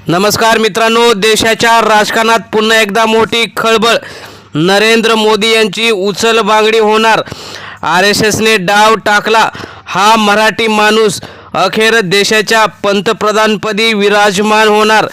नमस्कार मित्रांनो, देशाच्या राजकारणात पुन्हा एकदा मोठी खळबळ. नरेंद्र मोदी यांची उचलबांगडी होणार. RSSने डाव टाकला. हा मराठी माणूस अखेर देशाच्या पंतप्रधानपदी विराजमान होणार.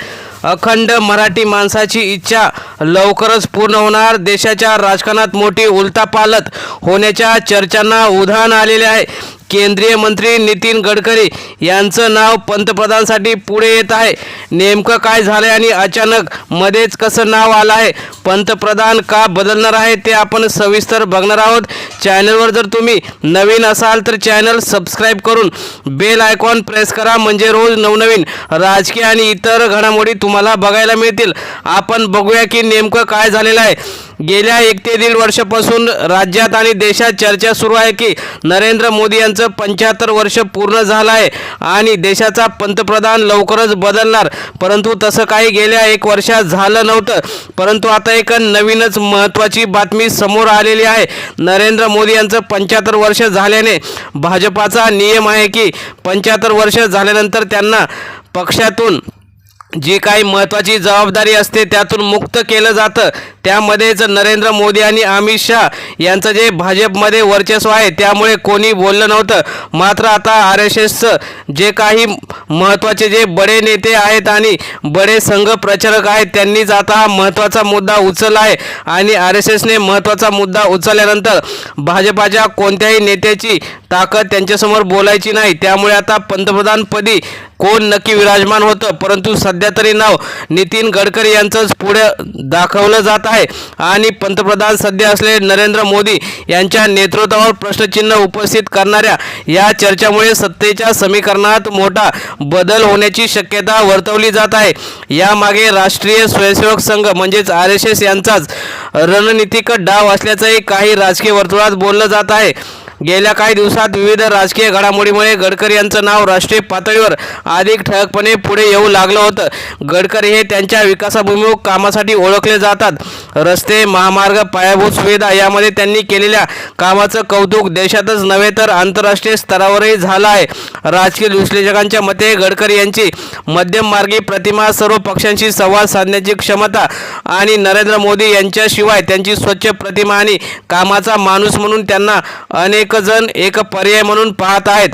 अखंड मराठी माणसाची इच्छा लवकरच पूर्ण होणार. देशाच्या राजकारणात मोठी उलथापालथ होण्याच्या चर्चांना उधाण आलेले आहे. केंद्रीय मंत्री नितीन गडकरी यांचं नाव पंतप्रधानसाठी पुढे येत आहे. नेमकं काय झालं आणि अचानक मध्येच कसं नाव आलं आहे? पंतप्रधान का बदलणार आहे ते आपण सविस्तर बघणार आहोत. चॅनलवर जर तुम्ही नवीन असाल तर चॅनल सबस्क्राईब करून बेल आयकॉन प्रेस करा, म्हणजे रोज नवनवीन राजकीय आणि इतर घडामोडी तुम्हाला बघायला मिळतील. आपण बघूया की नेमकं काय झालेलं आहे. गेल्या 1 ते 1.5 वर्षापासून राज्यात आणि देशात चर्चा सुरू आहे की नरेंद्र मोदी यांचं 75 वर्ष पूर्ण झालं आहे आणि देशाचा पंतप्रधान लवकरच बदलणार. परंतु तसं काही गेल्या 1 वर्षात झालं नव्हतं. परंतु आता एक नवीनच महत्त्वाची बातमी समोर आलेली आहे. नरेंद्र मोदी यांचं 75 वर्ष झाल्याने भाजपाचा नियम आहे की 75 वर्ष झाल्यानंतर त्यांना पक्षातून जी काही महत्त्वाची जबाबदारी असते त्यातून मुक्त केलं जातं. त्यामध्येच नरेंद्र मोदी आणि अमित शहा यांचं जे भाजपमध्ये वर्चस्व आहे त्यामुळे कोणी बोललं नव्हतं. मात्र आता RSSचं जे काही महत्त्वाचे जे बडे नेते आहेत आणि बडे संघ प्रचारक आहेत त्यांनीच आता हा महत्त्वाचा मुद्दा उचलला आहे. आणि RSSने महत्त्वाचा मुद्दा उचलल्यानंतर भाजपाच्या कोणत्याही नेत्याची ताकद त्यांच्यासमोर बोलायची नाही. त्यामुळे आता पंतप्रधानपदी कोण नक्की विराजमान होतं, परंतु सध्या तरी नाव नितीन गडकरी यांचंच पुढे दाखवलं जात आहे. आणि पंतप्रधान सध्या असलेले नरेंद्र मोदी यांच्या नेतृत्वावर प्रश्नचिन्ह उपस्थित करणाऱ्या या चर्चामुळे सत्तेच्या समीकरणात मोठा बदल होण्याची शक्यता वर्तवली जात आहे. यामागे राष्ट्रीय स्वयंसेवक संघ म्हणजेच RSS यांचाच रणनीतिक डाव असल्याचंही काही राजकीय वर्तुळात बोललं जात आहे. गेल्या काही दिवसात विविध राजकीय घडामोडीमुळे गडकरी यांचं नाव राष्ट्रीय पातळीवर अधिक ठळकपणे पुढे येऊ लागलं होतं. गडकरी हे त्यांच्या विकासाभिमुख कामासाठी ओळखले जातात. रस्ते, महामार्ग, पायाभूत सुविधा यामध्ये त्यांनी केलेल्या कामाचं कौतुक देशातच नव्हे तर आंतरराष्ट्रीय स्तरावरही झालं आहे. राजकीय विश्लेषकांच्या मते गडकरी यांची मध्यममार्गी प्रतिमा, सर्व पक्षांशी संवाद साधण्याची क्षमता आणि नरेंद्र मोदी यांच्याशिवाय त्यांची स्वच्छ प्रतिमा आणि कामाचा माणूस म्हणून त्यांना अनेक जण एक पर्याय म्हणून पाहत आहेत.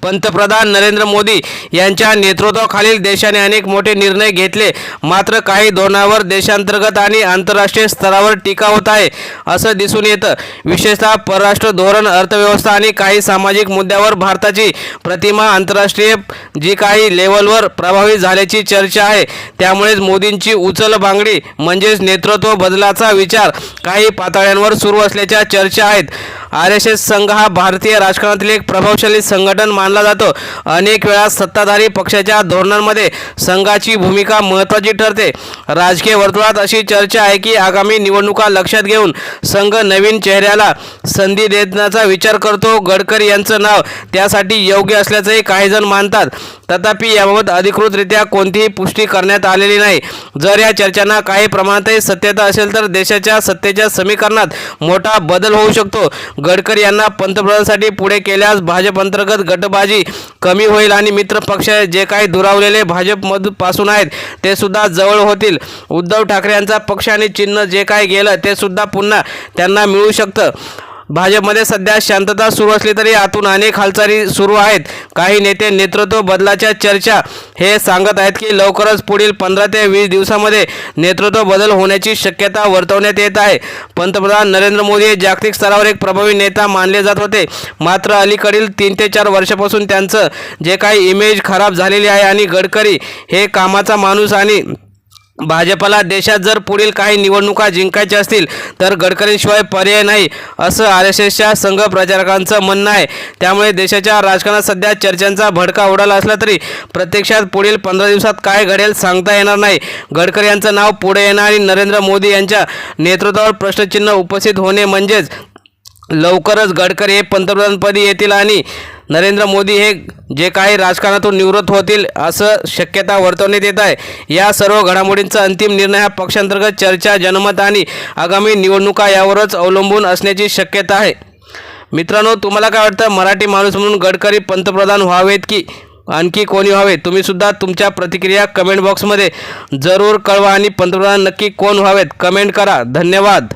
पंतप्रधान नरेंद्र मोदी यांच्या नेतृत्वाखालील देशाने अनेक मोठे निर्णय घेतले. मात्र काही धोरणावर देशांतर्गत आणि आंतरराष्ट्रीय स्तरावर टीका होत आहे असं दिसून येतं. विशेषतः परराष्ट्र धोरण, अर्थव्यवस्था आणि काही सामाजिक मुद्द्यावर भारताची प्रतिमा आंतरराष्ट्रीय जी काही लेवलवर प्रभावी झाल्याची चर्चा आहे. त्यामुळेच मोदींची उचलबांगडी म्हणजेच नेतृत्व बदलाचा विचार काही पातळ्यांवर सुरू असल्याच्या चर्चा आहेत. RSS संघ हा भारतीय राजकारणातील एक प्रभावशाली संघटन मानला जातो. अनेक वेळा सत्ताधारी पक्षाच्या धोरणांमध्ये संघाची भूमिका महत्त्वाची ठरते. राजकीय वर्तुळात अशी चर्चा आहे की आगामी निवडणुका लक्षात घेऊन संघ नवीन चेहऱ्याला संधी देण्याचा विचार करतो. गडकरी यांचं नाव त्यासाठी योग्य असल्याचंही काही जण मानतात. तथापि याबाबत अधिकृतरित्या कोणतीही पुष्टी करण्यात आलेली नाही. जर या चर्चांना काही प्रमाणातही सत्यता असेल तर देशाच्या सत्तेच्या समीकरणात मोठा बदल होऊ शकतो. गडकरी यांना पंतप्रधानासाठी पुढे केल्यास भाजप अंतर्गत गटबाजी कमी होईल आणि मित्र पक्ष जे काही दुरावलेले भाजपमधून आहेत ते सुद्धा जवळ होतील. उद्धव ठाकरे यांचा पक्ष आणि चिन्ह जे काही गेलं ते सुद्धा पुन्हा त्यांना मिळू शकतं. भाजपमध्ये सध्या शांतता सुरू असली तरी आतून अनेक हालचाली सुरू आहेत. काही नेते नेतृत्व बदलाच्या चर्चा हे सांगत आहेत की लवकरच पुढील 15 ते 20 दिवसांमध्ये नेतृत्व बदल होण्याची शक्यता वर्तवण्यात येत आहे. पंतप्रधान नरेंद्र मोदी हे जागतिक स्तरावर एक प्रभावी नेता मानले जात होते. मात्र अलीकडील 3 ते 4 वर्षापासून त्यांचं जे काही इमेज खराब झालेली आहे आणि गडकरी हे कामाचा माणूस आणि भाजपला देशात जर पुढील काही निवडणुका जिंकायच्या असतील तर गडकरींशिवाय पर्याय नाही असं RSSच्या संघ प्रचारकांचं म्हणणं आहे. त्यामुळे देशाच्या राजकारणात सध्या चर्चांचा भडका उडाला असला तरी प्रत्यक्षात पुढील 15 दिवसात काय घडेल सांगता येणार नाही. गडकरी यांचं नाव पुढे येणं आणि नरेंद्र मोदी यांच्या नेतृत्वावर प्रश्नचिन्ह उपस्थित होणे म्हणजेच लवकरच गडकरी हे पंतप्रधानपदी येतील आणि नरेंद्र मोदी हे जे काही राजकारणातून निवृत्त होतील असं शक्यता वर्तवण्यात येत आहे. या सर्व घडामोडींचा अंतिम निर्णय हा पक्षांतर्गत चर्चा, जनमत आणि आगामी निवडणुका यावरच अवलंबून असण्याची शक्यता आहे. मित्रांनो, तुम्हाला काय वाटतं? मराठी माणूस म्हणून गडकरी पंतप्रधान व्हावेत की आणखी कोणी व्हावे? तुम्ही सुद्धा तुमच्या प्रतिक्रिया कमेंट बॉक्समध्ये जरूर कळवा आणि पंतप्रधान नक्की कोण व्हावेत कमेंट करा. धन्यवाद.